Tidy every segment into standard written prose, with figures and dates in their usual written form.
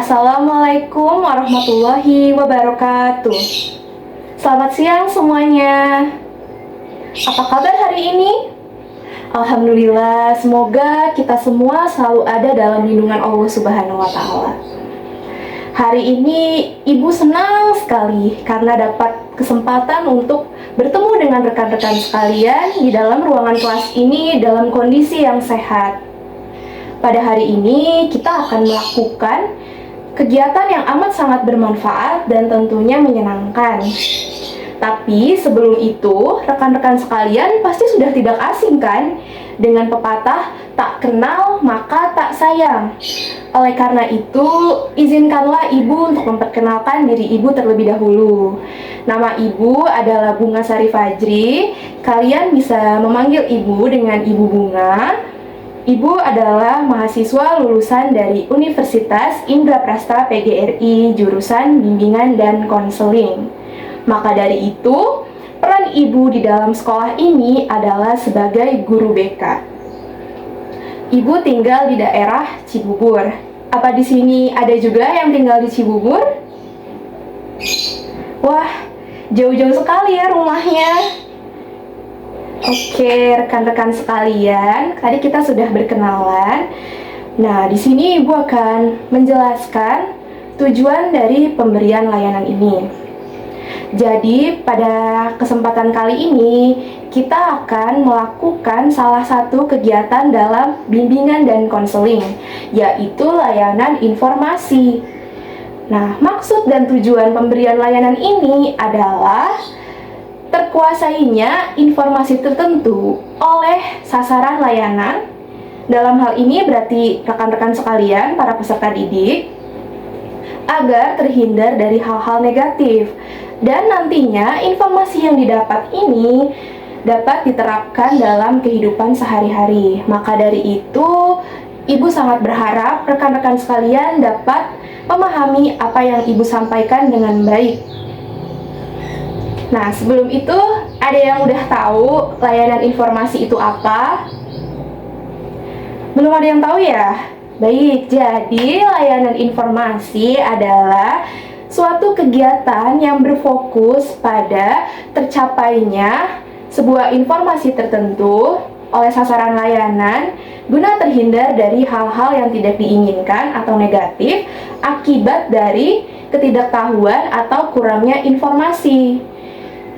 Assalamualaikum warahmatullahi wabarakatuh. Selamat siang semuanya. Apa kabar hari ini? Alhamdulillah, semoga kita semua selalu ada dalam lindungan Allah Subhanahu wa Ta'ala. Hari ini Ibu senang sekali karena dapat kesempatan untuk bertemu dengan rekan-rekan sekalian di dalam ruangan kelas ini dalam kondisi yang sehat. Pada hari ini kita akan melakukan kegiatan yang amat sangat bermanfaat dan tentunya menyenangkan. Tapi sebelum itu, rekan-rekan sekalian pasti sudah tidak asing kan dengan pepatah tak kenal maka tak sayang. Oleh karena itu, izinkanlah Ibu untuk memperkenalkan diri Ibu terlebih dahulu. Nama Ibu adalah Bunga Sari Fajri. Kalian bisa memanggil Ibu dengan Ibu Bunga. Ibu adalah mahasiswa lulusan dari Universitas Indraprasta PGRI jurusan Bimbingan dan Konseling. Maka dari itu, peran Ibu di dalam sekolah ini adalah sebagai guru BK. Ibu tinggal di daerah Cibubur. Apa di sini ada juga yang tinggal di Cibubur? Wah, jauh-jauh sekali ya rumahnya. Oke, rekan-rekan sekalian, tadi kita sudah berkenalan. Nah, di sini Ibu akan menjelaskan tujuan dari pemberian layanan ini. Jadi, pada kesempatan kali ini, kita akan melakukan salah satu kegiatan dalam bimbingan dan konseling, yaitu layanan informasi. Nah, maksud dan tujuan pemberian layanan ini adalah terkuasainya informasi tertentu oleh sasaran layanan. Dalam hal ini berarti rekan-rekan sekalian, para peserta didik, agar terhindar dari hal-hal negatif. Dan nantinya informasi yang didapat ini dapat diterapkan dalam kehidupan sehari-hari. Maka dari itu, Ibu sangat berharap rekan-rekan sekalian dapat memahami apa yang Ibu sampaikan dengan baik. Nah, sebelum itu, ada yang udah tahu layanan informasi itu apa? Belum ada yang tahu ya? Baik, jadi layanan informasi adalah suatu kegiatan yang berfokus pada tercapainya sebuah informasi tertentu oleh sasaran layanan guna terhindar dari hal-hal yang tidak diinginkan atau negatif akibat dari ketidaktahuan atau kurangnya informasi.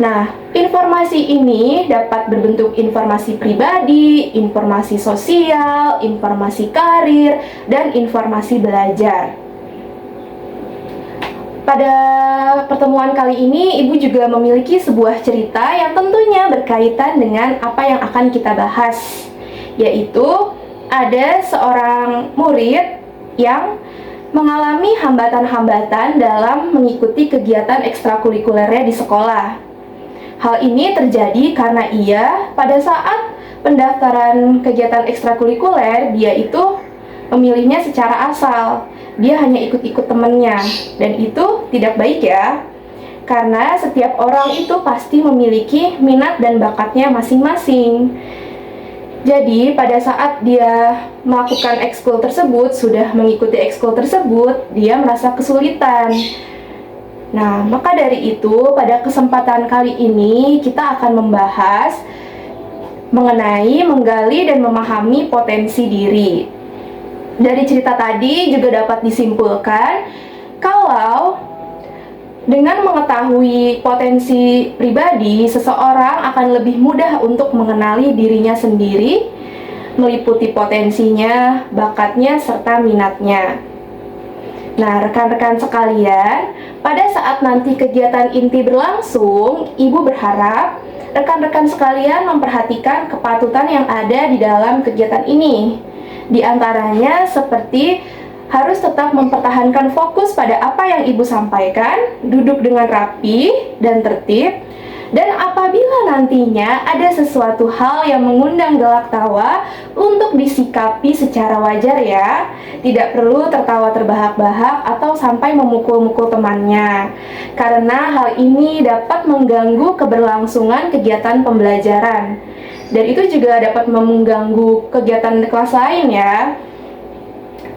Nah, informasi ini dapat berbentuk informasi pribadi, informasi sosial, informasi karir, dan informasi belajar. Pada pertemuan kali ini, Ibu juga memiliki sebuah cerita yang tentunya berkaitan dengan apa yang akan kita bahas, yaitu ada seorang murid yang mengalami hambatan-hambatan dalam mengikuti kegiatan ekstrakurikulernya di sekolah. Hal ini terjadi karena ia pada saat pendaftaran kegiatan ekstrakurikuler, dia itu memilihnya secara asal. Dia hanya ikut-ikut temannya, dan itu tidak baik ya. Karena setiap orang itu pasti memiliki minat dan bakatnya masing-masing. Jadi pada saat dia melakukan ekskul tersebut, sudah mengikuti ekskul tersebut, dia merasa kesulitan. Nah, maka dari itu, pada kesempatan kali ini kita akan membahas mengenai menggali dan memahami potensi diri. Dari cerita tadi juga dapat disimpulkan kalau dengan mengetahui potensi pribadi, seseorang akan lebih mudah untuk mengenali dirinya sendiri, meliputi potensinya, bakatnya, serta minatnya. Nah, rekan-rekan sekalian, pada saat nanti kegiatan inti berlangsung, Ibu berharap rekan-rekan sekalian memperhatikan kepatutan yang ada di dalam kegiatan ini. Di antaranya seperti harus tetap mempertahankan fokus pada apa yang ibu sampaikan, duduk dengan rapi dan tertib, dan apabila nantinya ada sesuatu hal yang mengundang gelak tawa, untuk disikapi secara wajar ya. Tidak perlu tertawa terbahak-bahak atau sampai memukul-mukul temannya, karena hal ini dapat mengganggu keberlangsungan kegiatan pembelajaran. Dan itu juga dapat mengganggu kegiatan kelas lain ya.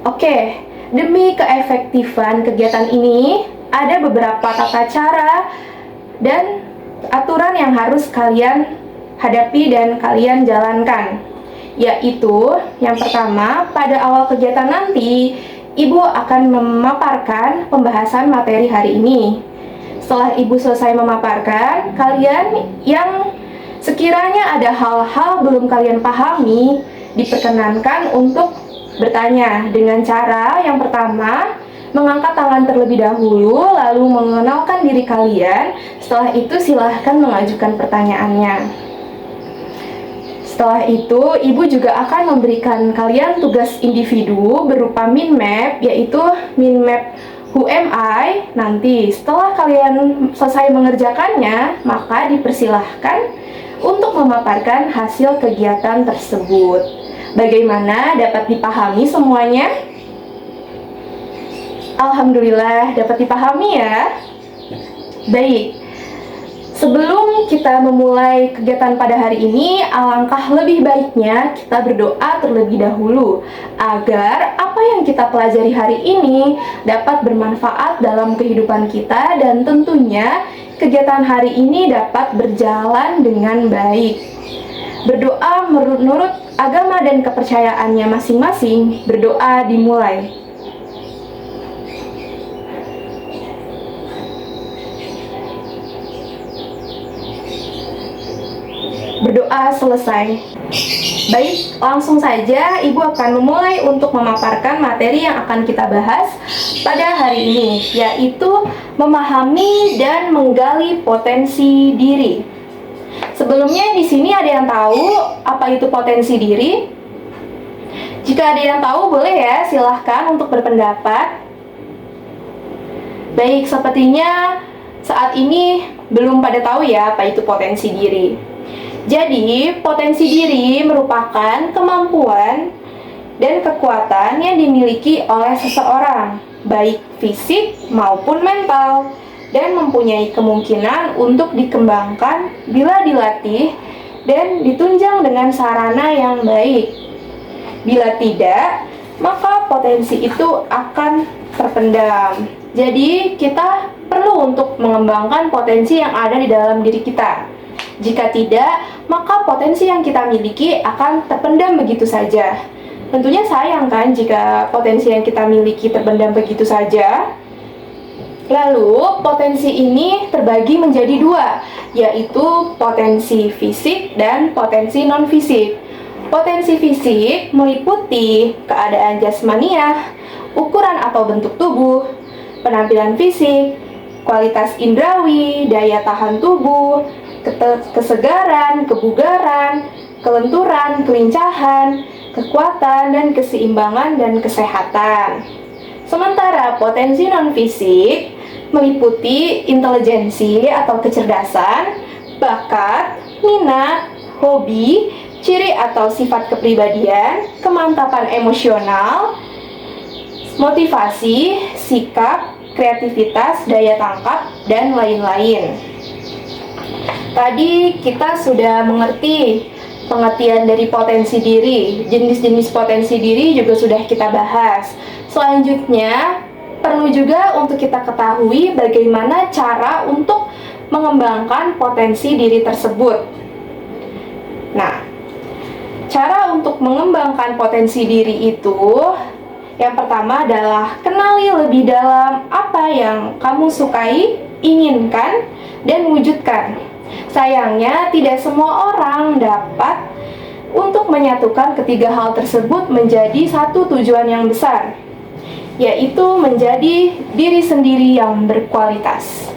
Oke, demi keefektifan kegiatan ini, ada beberapa tata cara dan aturan yang harus kalian hadapi dan kalian jalankan. Yaitu, yang pertama, pada awal kegiatan nanti, Ibu akan memaparkan pembahasan materi hari ini. Setelah Ibu selesai memaparkan, kalian yang sekiranya ada hal-hal belum kalian pahami, diperkenankan untuk bertanya dengan cara yang pertama, mengangkat tangan terlebih dahulu, lalu mengenalkan diri kalian. Setelah itu silahkan mengajukan pertanyaannya. Setelah itu, Ibu juga akan memberikan kalian tugas individu berupa mind map, yaitu mind map Who am I? Nanti setelah kalian selesai mengerjakannya, maka dipersilahkan untuk memaparkan hasil kegiatan tersebut. Bagaimana, dapat dipahami semuanya? Alhamdulillah dapat dipahami ya. Baik, sebelum kita memulai kegiatan pada hari ini, alangkah lebih baiknya kita berdoa terlebih dahulu agar apa yang kita pelajari hari ini dapat bermanfaat dalam kehidupan kita, dan tentunya kegiatan hari ini dapat berjalan dengan baik. Berdoa menurut agama dan kepercayaannya masing-masing. Berdoa dimulai. Berdoa selesai. Baik, langsung saja Ibu akan memulai untuk memaparkan materi yang akan kita bahas pada hari ini, yaitu memahami dan menggali potensi diri. Sebelumnya di sini ada yang tahu apa itu potensi diri? Jika ada yang tahu, boleh ya, silahkan untuk berpendapat. Baik, sepertinya saat ini belum pada tahu ya apa itu potensi diri. Jadi, potensi diri merupakan kemampuan dan kekuatan yang dimiliki oleh seseorang, baik fisik maupun mental, dan mempunyai kemungkinan untuk dikembangkan bila dilatih dan ditunjang dengan sarana yang baik. Bila tidak, maka potensi itu akan terpendam. Jadi, kita perlu untuk mengembangkan potensi yang ada di dalam diri kita. Jika tidak, maka potensi yang kita miliki akan terpendam begitu saja. Tentunya sayang kan jika potensi yang kita miliki terpendam begitu saja. Lalu, potensi ini terbagi menjadi dua, yaitu potensi fisik dan potensi non-fisik. Potensi fisik meliputi keadaan jasmaniah, ukuran atau bentuk tubuh, penampilan fisik, kualitas indrawi, daya tahan tubuh, kesegaran, kebugaran, kelenturan, kelincahan, kekuatan, dan keseimbangan dan kesehatan. Sementara potensi non-fisik meliputi intelijensi atau kecerdasan, bakat, minat, hobi, ciri atau sifat kepribadian, kemantapan emosional, motivasi, sikap, kreativitas, daya tangkap, dan lain-lain. Tadi kita sudah mengerti pengertian dari potensi diri, jenis-jenis potensi diri juga sudah kita bahas. Selanjutnya, perlu juga untuk kita ketahui bagaimana cara untuk mengembangkan potensi diri tersebut. Nah, cara untuk mengembangkan potensi diri itu, yang pertama adalah kenali lebih dalam apa yang kamu sukai, inginkan, dan wujudkan. Sayangnya, tidak semua orang dapat untuk menyatukan ketiga hal tersebut menjadi satu tujuan yang besar, yaitu menjadi diri sendiri yang berkualitas.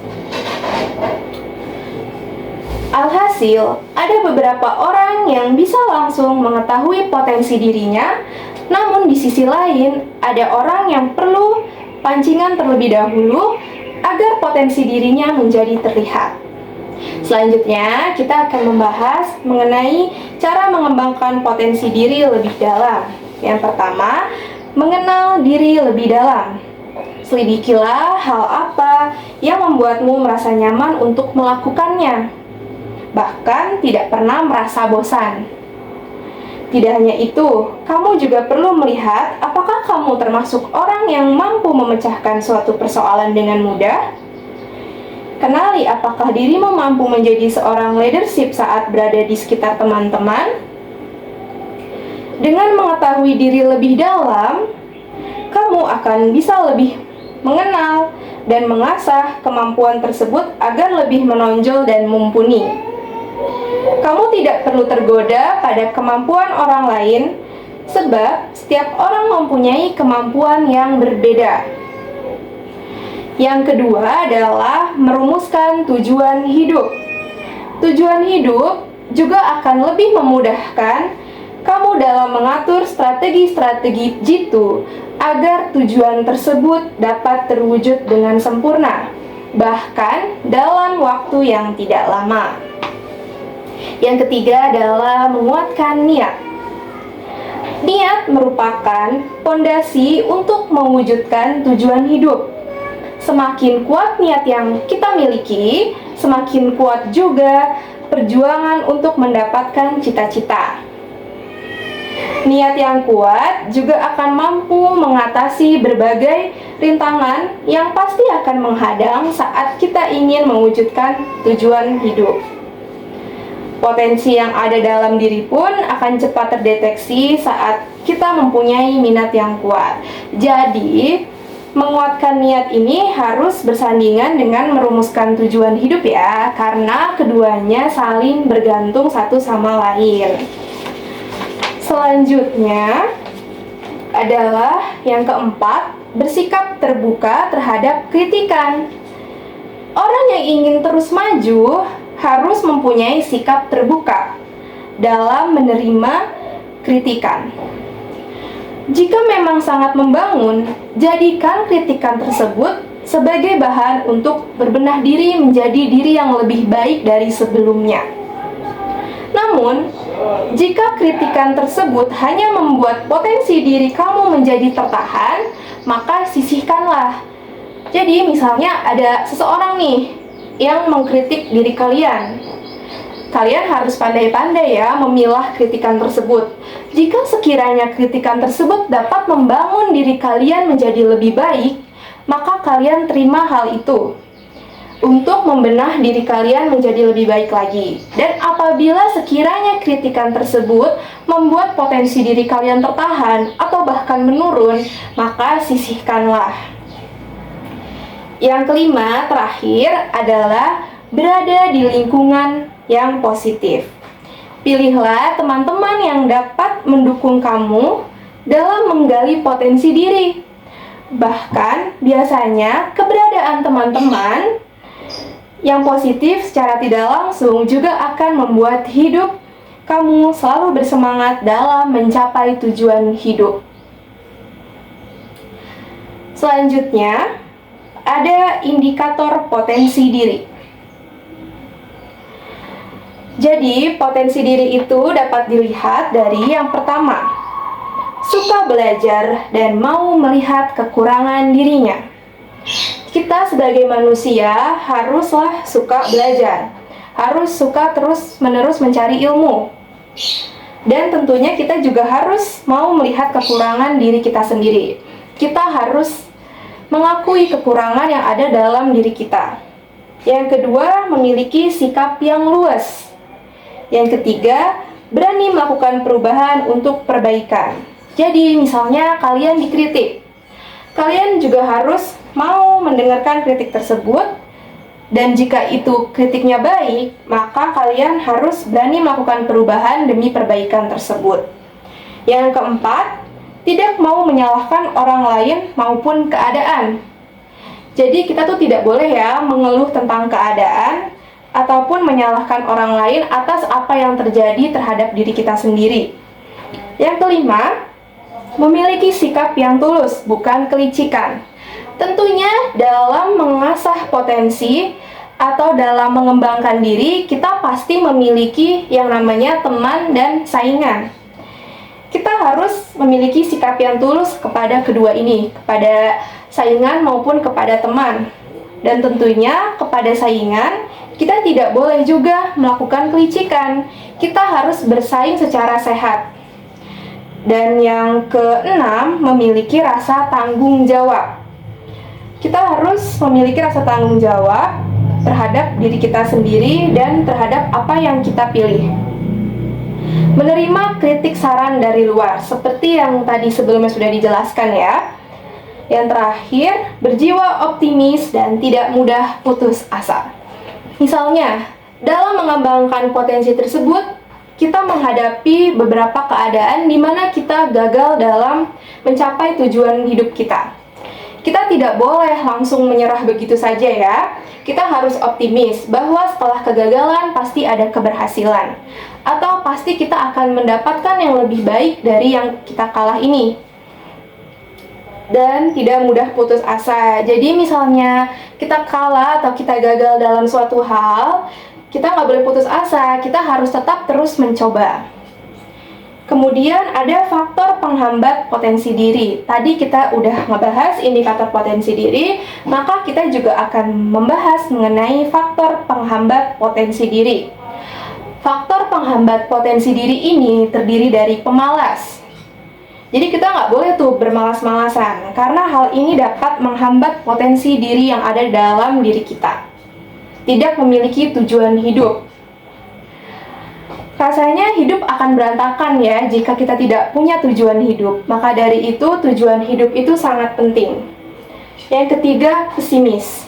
Alhasil, ada beberapa orang yang bisa langsung mengetahui potensi dirinya, Namun di sisi lain, ada orang yang perlu pancingan terlebih dahulu agar potensi dirinya menjadi terlihat. Selanjutnya, kita akan membahas mengenai cara mengembangkan potensi diri lebih dalam. Yang pertama, mengenal diri lebih dalam. Selidikilah hal apa yang membuatmu merasa nyaman untuk melakukannya, bahkan tidak pernah merasa bosan. Tidak hanya itu, kamu juga perlu melihat apakah kamu termasuk orang yang mampu memecahkan suatu persoalan dengan mudah. Kenali apakah dirimu mampu menjadi seorang leadership saat berada di sekitar teman-teman. Dengan mengetahui diri lebih dalam, kamu akan bisa lebih mengenal dan mengasah kemampuan tersebut agar lebih menonjol dan mumpuni. Kamu tidak perlu tergoda pada kemampuan orang lain, sebab setiap orang mempunyai kemampuan yang berbeda. Yang kedua adalah merumuskan tujuan hidup. Tujuan hidup juga akan lebih memudahkan kamu dalam mengatur strategi-strategi jitu agar tujuan tersebut dapat terwujud dengan sempurna, bahkan dalam waktu yang tidak lama. Yang ketiga adalah menguatkan niat. Niat merupakan fondasi untuk mewujudkan tujuan hidup. Semakin kuat niat yang kita miliki, semakin kuat juga perjuangan untuk mendapatkan cita-cita. Niat yang kuat juga akan mampu mengatasi berbagai rintangan yang pasti akan menghadang saat kita ingin mewujudkan tujuan hidup. Potensi yang ada dalam diri pun akan cepat terdeteksi saat kita mempunyai minat yang kuat. Jadi, menguatkan niat ini harus bersandingan dengan merumuskan tujuan hidup ya, karena keduanya saling bergantung satu sama lain. Selanjutnya adalah yang keempat, bersikap terbuka terhadap kritikan. Orang yang ingin terus maju harus mempunyai sikap terbuka dalam menerima kritikan. Jika memang sangat membangun, jadikan kritikan tersebut sebagai bahan untuk berbenah diri menjadi diri yang lebih baik dari sebelumnya. Namun, jika kritikan tersebut hanya membuat potensi diri kamu menjadi tertahan, maka sisihkanlah. Jadi misalnya ada seseorang nih yang mengkritik diri kalian. Kalian harus pandai-pandai ya memilah kritikan tersebut. Jika sekiranya kritikan tersebut dapat membangun diri kalian menjadi lebih baik, maka kalian terima hal itu untuk membenah diri kalian menjadi lebih baik lagi. Dan apabila sekiranya kritikan tersebut membuat potensi diri kalian tertahan atau bahkan menurun, maka sisihkanlah. Yang kelima, terakhir adalah berada di lingkungan yang positif. Pilihlah teman-teman yang dapat mendukung kamu dalam menggali potensi diri. Bahkan, biasanya keberadaan teman-teman yang positif secara tidak langsung juga akan membuat hidup kamu selalu bersemangat dalam mencapai tujuan hidup. Selanjutnya, ada indikator potensi diri. Jadi, potensi diri itu dapat dilihat dari yang pertama, suka belajar dan mau melihat kekurangan dirinya. Kita sebagai manusia haruslah suka belajar, harus suka terus-menerus mencari ilmu. Dan tentunya kita juga harus mau melihat kekurangan diri kita sendiri. Kita harus mengakui kekurangan yang ada dalam diri kita. Yang kedua, memiliki sikap yang luas. Yang ketiga, berani melakukan perubahan untuk perbaikan. Jadi misalnya kalian dikritik, kalian juga harus mau mendengarkan kritik tersebut. Dan jika itu kritiknya baik, maka kalian harus berani melakukan perubahan demi perbaikan tersebut. Yang keempat, tidak mau menyalahkan orang lain maupun keadaan. Jadi kita tuh tidak boleh ya mengeluh tentang keadaan ataupun menyalahkan orang lain atas apa yang terjadi terhadap diri kita sendiri. Yang kelima, memiliki sikap yang tulus, bukan kelicikan. Tentunya dalam mengasah potensi atau dalam mengembangkan diri, kita pasti memiliki yang namanya teman dan saingan. Kita harus memiliki sikap yang tulus kepada kedua ini, kepada saingan maupun kepada teman. Dan tentunya kepada saingan, kita tidak boleh juga melakukan kelicikan. Kita harus bersaing secara sehat. Dan yang keenam, memiliki rasa tanggung jawab. Kita harus memiliki rasa tanggung jawab terhadap diri kita sendiri dan terhadap apa yang kita pilih. Menerima kritik saran dari luar, seperti yang tadi sebelumnya sudah dijelaskan ya. Yang terakhir, berjiwa optimis dan tidak mudah putus asa. Misalnya, dalam mengembangkan potensi tersebut, kita menghadapi beberapa keadaan di mana kita gagal dalam mencapai tujuan hidup kita. Kita tidak boleh langsung menyerah begitu saja ya. Kita harus optimis bahwa setelah kegagalan pasti ada keberhasilan. Atau pasti kita akan mendapatkan yang lebih baik dari yang kita kalah ini. Dan tidak mudah putus asa. Jadi misalnya kita kalah atau kita gagal dalam suatu hal, kita nggak boleh putus asa, kita harus tetap terus mencoba. Kemudian ada faktor penghambat potensi diri. Tadi kita udah ngebahas indikator potensi diri, maka kita juga akan membahas mengenai faktor penghambat potensi diri. Faktor penghambat potensi diri ini terdiri dari pemalas. Jadi kita nggak boleh tuh bermalas-malasan, karena hal ini dapat menghambat potensi diri yang ada dalam diri kita. Tidak memiliki tujuan hidup. Rasanya hidup akan berantakan ya jika kita tidak punya tujuan hidup. Maka dari itu tujuan hidup itu sangat penting. Yang ketiga, pesimis.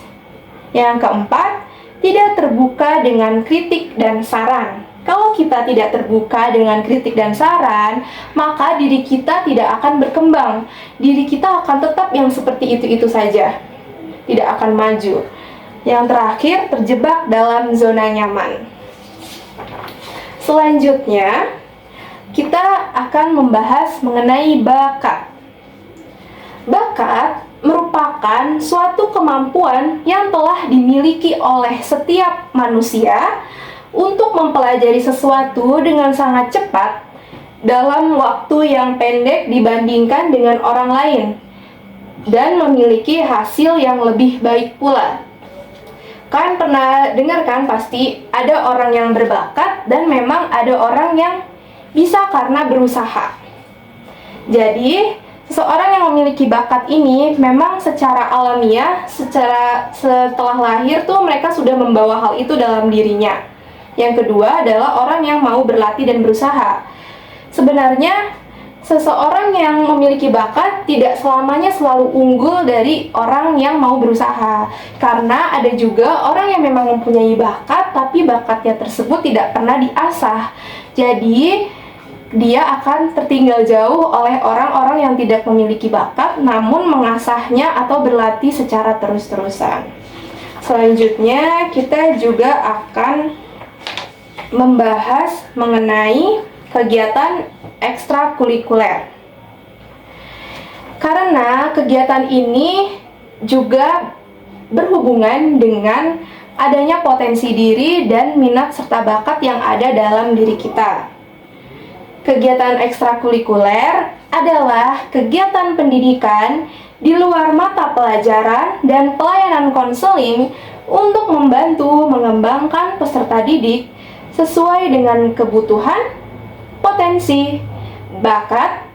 Yang keempat, tidak terbuka dengan kritik dan saran. Kalau kita tidak terbuka dengan kritik dan saran, maka diri kita tidak akan berkembang. Diri kita akan tetap yang seperti itu-itu saja. Tidak akan maju. Yang terakhir, terjebak dalam zona nyaman. Selanjutnya, kita akan membahas mengenai bakat. Bakat merupakan suatu kemampuan yang telah dimiliki oleh setiap manusia untuk mempelajari sesuatu dengan sangat cepat dalam waktu yang pendek dibandingkan dengan orang lain dan memiliki hasil yang lebih baik pula. Kan pernah dengar kan pasti ada orang yang berbakat dan memang ada orang yang bisa karena berusaha. Jadi, seseorang yang memiliki bakat ini memang secara alamiah, setelah lahir tuh mereka sudah membawa hal itu dalam dirinya. Yang kedua adalah orang yang mau berlatih dan berusaha. Sebenarnya, seseorang yang memiliki bakat tidak selamanya selalu unggul dari orang yang mau berusaha. Karena ada juga orang yang memang mempunyai bakat, tapi bakatnya tersebut tidak pernah diasah. Jadi, dia akan tertinggal jauh oleh orang-orang yang tidak memiliki bakat, namun mengasahnya atau berlatih secara terus-terusan. Selanjutnya, kita juga akan membahas mengenai kegiatan ekstrakurikuler. Karena kegiatan ini juga berhubungan dengan adanya potensi diri dan minat serta bakat yang ada dalam diri kita. Kegiatan ekstrakurikuler adalah kegiatan pendidikan di luar mata pelajaran dan pelayanan konseling untuk membantu mengembangkan peserta didik sesuai dengan kebutuhan, potensi, bakat,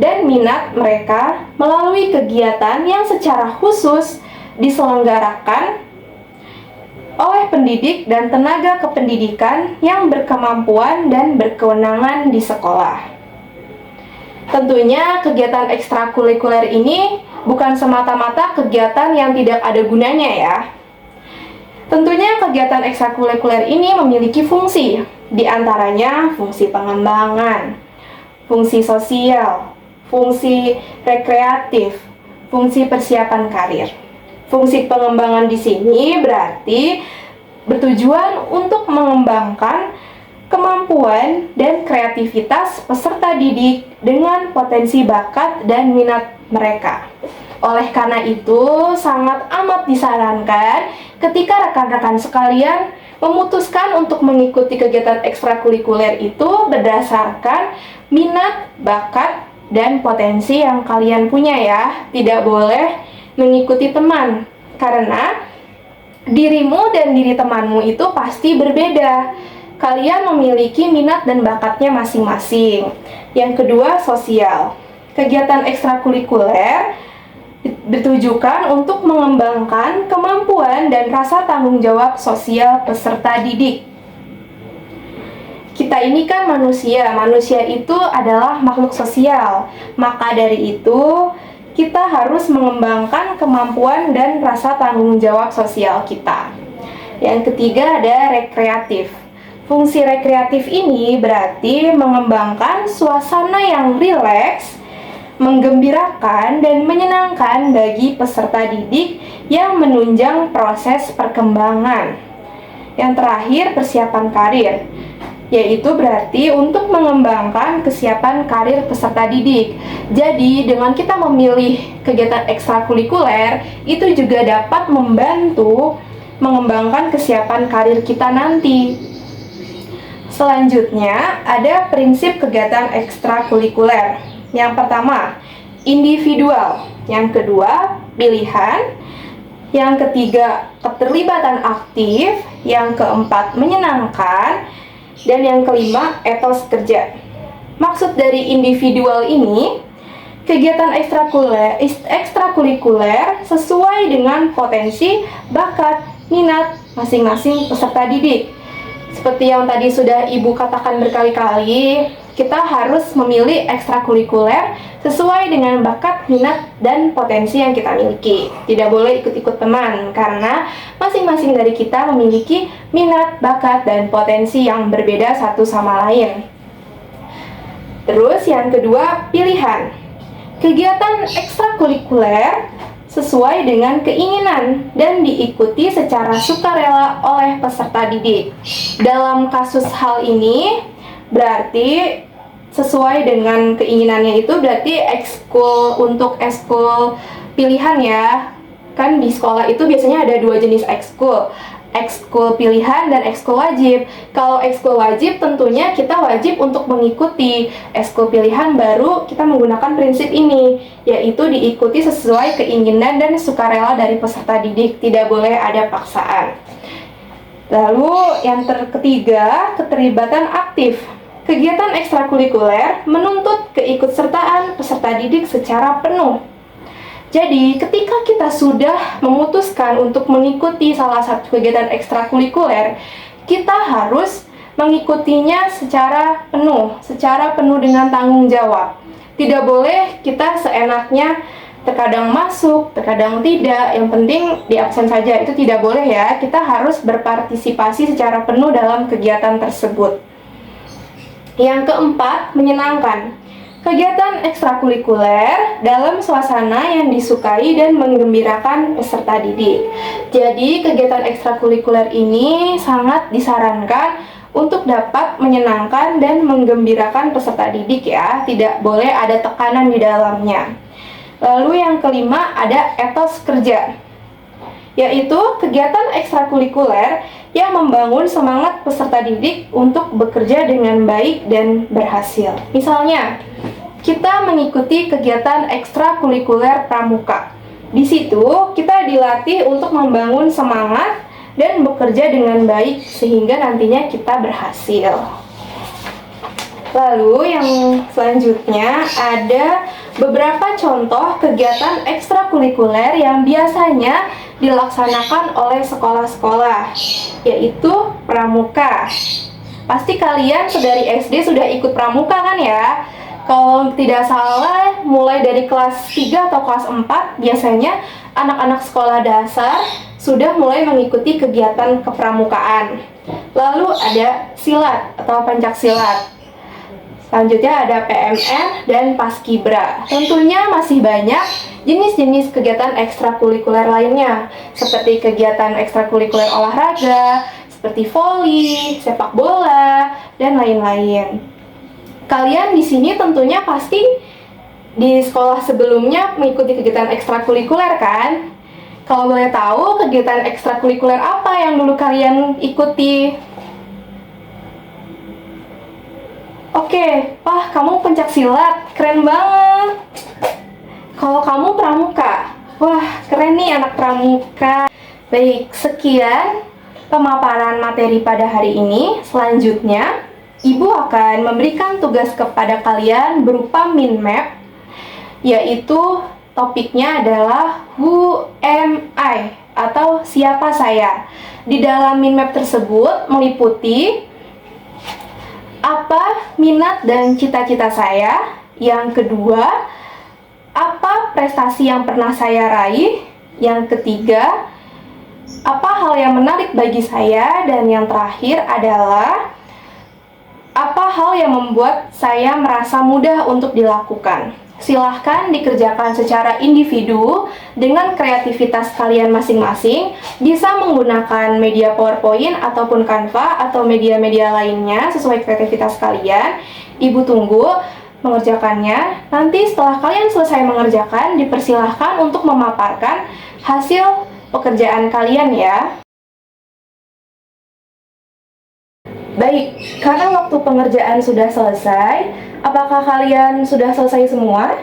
dan minat mereka melalui kegiatan yang secara khusus diselenggarakan oleh pendidik dan tenaga kependidikan yang berkemampuan dan berkewenangan di sekolah. Tentunya kegiatan ekstrakurikuler ini bukan semata-mata kegiatan yang tidak ada gunanya ya. Tentunya kegiatan ekstrakurikuler ini memiliki fungsi, di antaranya fungsi pengembangan, fungsi sosial, fungsi rekreatif, fungsi persiapan karir. Fungsi pengembangan di sini berarti bertujuan untuk mengembangkan kemampuan dan kreativitas peserta didik dengan potensi bakat dan minat mereka. Oleh karena itu, sangat amat disarankan ketika rekan-rekan sekalian memutuskan untuk mengikuti kegiatan ekstrakurikuler itu berdasarkan minat, bakat, dan potensi yang kalian punya ya. Tidak boleh mengikuti teman, karena dirimu dan diri temanmu itu pasti berbeda. Kalian memiliki minat dan bakatnya masing-masing. Yang kedua, sosial. Kegiatan ekstrakurikuler ditujukan untuk mengembangkan kemampuan dan rasa tanggung jawab sosial peserta didik. Kita ini kan manusia itu adalah makhluk sosial. Maka dari itu, kita harus mengembangkan kemampuan dan rasa tanggung jawab sosial kita. Yang ketiga ada rekreatif. Fungsi rekreatif ini berarti mengembangkan suasana yang rileks, menggembirakan, dan menyenangkan bagi peserta didik yang menunjang proses perkembangan. Yang terakhir, persiapan karir, yaitu berarti untuk mengembangkan kesiapan karir peserta didik. Jadi, dengan kita memilih kegiatan ekstrakurikuler, itu juga dapat membantu mengembangkan kesiapan karir kita nanti. Selanjutnya, ada prinsip kegiatan ekstrakurikuler. Yang pertama, individual. Yang kedua, pilihan. Yang ketiga, keterlibatan aktif. Yang keempat, menyenangkan. Dan yang kelima, etos kerja. Maksud dari individual ini, kegiatan ekstrakurikuler sesuai dengan potensi, bakat, minat masing-masing peserta didik. Seperti yang tadi sudah Ibu katakan berkali-kali, kita harus memilih ekstrakurikuler sesuai dengan bakat, minat, dan potensi yang kita miliki. Tidak boleh ikut-ikut teman, karena masing-masing dari kita memiliki minat, bakat, dan potensi yang berbeda satu sama lain. Terus yang kedua, pilihan. Kegiatan ekstrakurikuler sesuai dengan keinginan dan diikuti secara sukarela oleh peserta didik. Dalam kasus hal ini, berarti sesuai dengan keinginannya itu berarti ekskul pilihan ya. Kan di sekolah itu biasanya ada dua jenis ekskul pilihan dan ekskul wajib. Kalau ekskul wajib tentunya kita wajib untuk mengikuti. Ekskul pilihan baru kita menggunakan prinsip ini, yaitu diikuti sesuai keinginan dan sukarela dari peserta didik, tidak boleh ada paksaan. Lalu yang ketiga, keterlibatan aktif. Kegiatan ekstrakurikuler menuntut keikutsertaan peserta didik secara penuh. Jadi, ketika kita sudah memutuskan untuk mengikuti salah satu kegiatan ekstrakurikuler, kita harus mengikutinya secara penuh dengan tanggung jawab. Tidak boleh kita seenaknya terkadang masuk, terkadang tidak, yang penting di absen saja, itu tidak boleh ya. Kita harus berpartisipasi secara penuh dalam kegiatan tersebut. Yang keempat, menyenangkan. Kegiatan ekstrakurikuler dalam suasana yang disukai dan menggembirakan peserta didik. Jadi, kegiatan ekstrakurikuler ini sangat disarankan untuk dapat menyenangkan dan menggembirakan peserta didik ya. Tidak boleh ada tekanan di dalamnya. Lalu yang kelima, ada etos kerja, yaitu kegiatan ekstrakurikuler yang membangun semangat peserta didik untuk bekerja dengan baik dan berhasil. Misalnya, kita mengikuti kegiatan ekstrakurikuler pramuka. Di situ, kita dilatih untuk membangun semangat dan bekerja dengan baik sehingga nantinya kita berhasil. Lalu yang selanjutnya ada beberapa contoh kegiatan ekstrakurikuler yang biasanya dilaksanakan oleh sekolah-sekolah, yaitu pramuka. Pasti kalian dari SD sudah ikut pramuka kan ya? Kalau tidak salah, mulai dari kelas 3 atau kelas 4, biasanya anak-anak sekolah dasar sudah mulai mengikuti kegiatan kepramukaan. Lalu ada silat atau pencaksilat. Selanjutnya ada PMN dan Paskibra. Tentunya masih banyak jenis-jenis kegiatan ekstrakurikuler lainnya, seperti kegiatan ekstrakurikuler olahraga, seperti voli, sepak bola, dan lain-lain. Kalian di sini tentunya pasti di sekolah sebelumnya mengikuti kegiatan ekstrakurikuler kan? Kalau boleh tahu, kegiatan ekstrakurikuler apa yang dulu kalian ikuti? Oke, wah kamu pencak silat, keren banget. Kalau kamu pramuka, wah keren nih anak pramuka. Baik, sekian pemaparan materi pada hari ini. Selanjutnya, Ibu akan memberikan tugas kepada kalian berupa mind map, yaitu topiknya adalah Who am I? Atau siapa saya. Di dalam mind map tersebut meliputi apa minat dan cita-cita saya. Yang kedua, apa prestasi yang pernah saya raih. Yang ketiga, apa hal yang menarik bagi saya. Dan yang terakhir adalah apa hal yang membuat saya merasa mudah untuk dilakukan. Silahkan dikerjakan secara individu dengan kreativitas kalian masing-masing. Bisa menggunakan media PowerPoint ataupun Canva atau media-media lainnya sesuai kreativitas kalian. Ibu tunggu mengerjakannya. Nanti setelah kalian selesai mengerjakan, dipersilahkan untuk memaparkan hasil pekerjaan kalian ya. Baik, karena waktu pengerjaan sudah selesai, apakah kalian sudah selesai semua?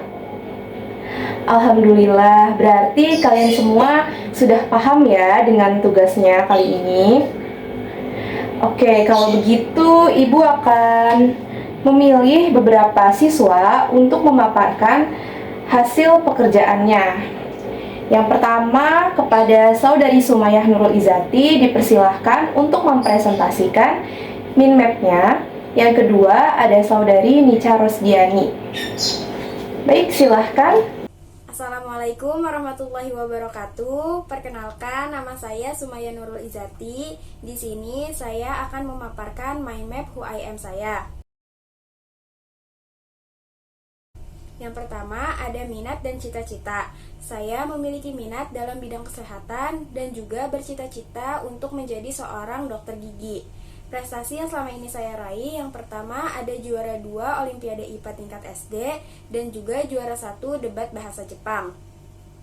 Alhamdulillah, berarti kalian semua sudah paham ya dengan tugasnya kali ini. Oke, kalau begitu Ibu akan memilih beberapa siswa untuk memaparkan hasil pekerjaannya. Yang pertama, kepada Saudari Sumayah Nurul Izati dipersilahkan untuk mempresentasikan mind map-nya. Yang kedua, ada Saudari Nica Rosdiani. Baik, silahkan. Assalamualaikum warahmatullahi wabarakatuh. Perkenalkan, nama saya Sumayah Nurul Izati. Di sini saya akan memaparkan mind map Who I Am saya. Yang pertama, ada minat dan cita-cita. Saya memiliki minat dalam bidang kesehatan dan juga bercita-cita untuk menjadi seorang dokter gigi. Prestasi yang selama ini saya raih, yang pertama ada juara 2 Olimpiade IPA tingkat SD dan juga juara 1 debat bahasa Jepang.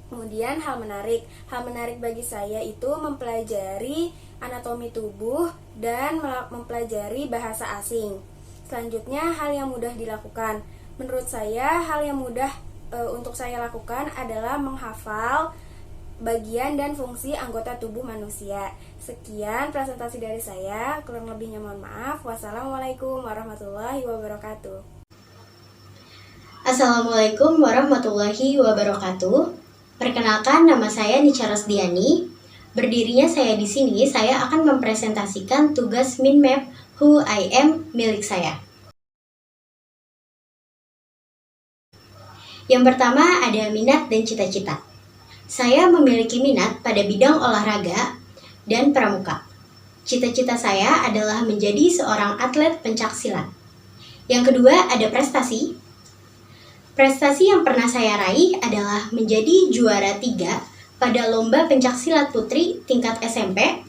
Kemudian hal menarik bagi saya itu mempelajari anatomi tubuh dan mempelajari bahasa asing. Selanjutnya hal yang mudah dilakukan. Menurut saya hal yang mudah untuk saya lakukan adalah menghafal bagian dan fungsi anggota tubuh manusia. Sekian presentasi dari saya, kurang lebihnya mohon maaf. Wassalamualaikum warahmatullahi wabarakatuh. Assalamualaikum warahmatullahi wabarakatuh. Perkenalkan, nama saya Nica Rosdiani. Berdirinya saya di sini, saya akan mempresentasikan tugas mind map Who I Am milik saya. Yang pertama ada minat dan cita-cita. Saya memiliki minat pada bidang olahraga dan pramuka. Cita-cita saya adalah menjadi seorang atlet pencak silat. Yang kedua ada prestasi. Prestasi yang pernah saya raih adalah menjadi juara 3 pada lomba pencak silat putri tingkat SMP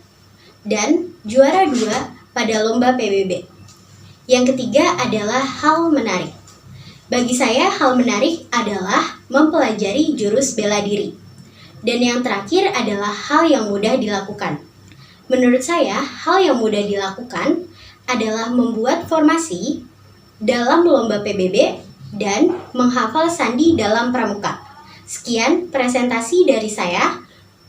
dan juara 2 pada lomba PBB. Yang ketiga adalah hal menarik. Bagi saya hal menarik adalah mempelajari jurus bela diri. Dan yang terakhir adalah hal yang mudah dilakukan. Menurut saya, hal yang mudah dilakukan adalah membuat formasi dalam lomba PBB dan menghafal sandi dalam pramuka. Sekian presentasi dari saya.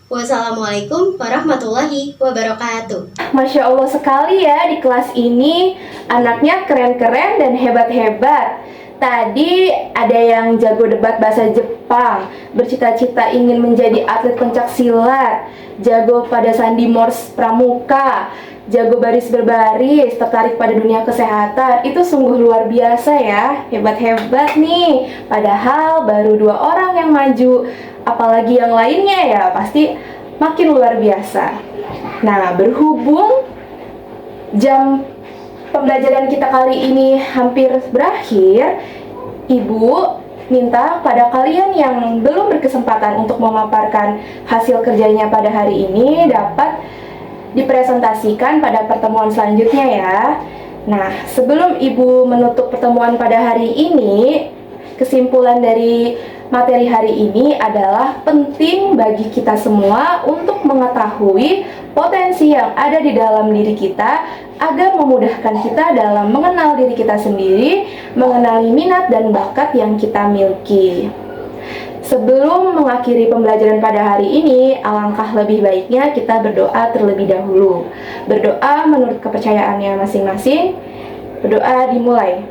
Wassalamualaikum warahmatullahi wabarakatuh. Masya Allah sekali ya, di kelas ini anaknya keren-keren dan hebat-hebat. Tadi ada yang jago debat bahasa Jepang, bercita-cita ingin menjadi atlet pencak silat, jago pada sandi Morse pramuka, jago baris berbaris, tertarik pada dunia kesehatan. Itu sungguh luar biasa ya, hebat-hebat nih. Padahal baru 2 orang yang maju, apalagi yang lainnya ya pasti makin luar biasa. Nah, berhubung jam pembelajaran kita kali ini hampir berakhir, Ibu minta pada kalian yang belum berkesempatan untuk memaparkan hasil kerjanya pada hari ini dapat dipresentasikan pada pertemuan selanjutnya ya. Nah, sebelum Ibu menutup pertemuan pada hari ini, kesimpulan dari materi hari ini adalah penting bagi kita semua untuk mengetahui potensi yang ada di dalam diri kita agar memudahkan kita dalam mengenal diri kita sendiri, mengenali minat dan bakat yang kita miliki. Sebelum mengakhiri pembelajaran pada hari ini, alangkah lebih baiknya kita berdoa terlebih dahulu. Berdoa menurut kepercayaannya masing-masing. Berdoa dimulai.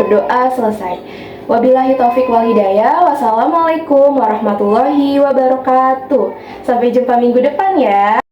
Berdoa selesai. Wabillahi taufik wal hidayah. Wassalamualaikum warahmatullahi wabarakatuh. Sampai jumpa minggu depan ya.